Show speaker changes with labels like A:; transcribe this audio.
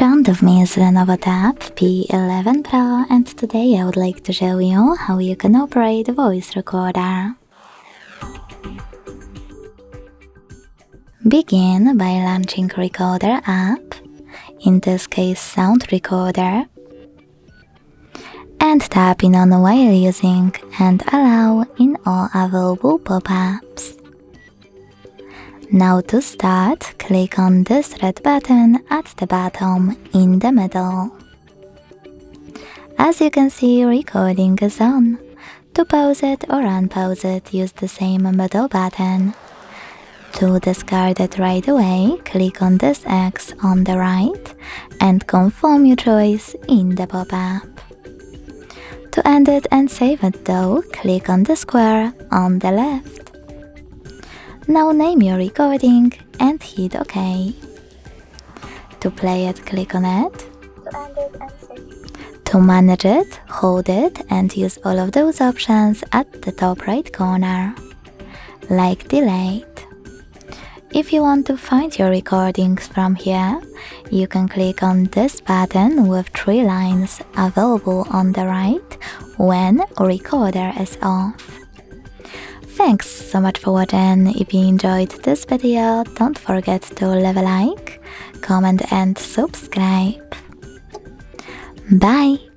A: front of me is LENOVO Tab P11 Pro, and today I would like to show you how you can operate a voice recorder. Begin by launching Recorder app, in this case Sound Recorder, and tap in on while using and allow in all available pop-ups. Now to start, click on this red button at the bottom in the middle. As you can see, recording is on. To pause it or unpause it, use the same middle button. To discard it right away, click on this X on the right and confirm your choice in the pop-up. To end it and save it though, click on the square on the left. Now name your recording and hit OK. To play it, click on it. To end it and save. To manage it, hold it and use all of those options at the top right corner, like delete. If you want to find your recordings from here, you can click on this button with 3 lines available on the right when recorder is off. Thanks so much for watching. If you enjoyed this video, don't forget to leave a like, comment and subscribe. Bye!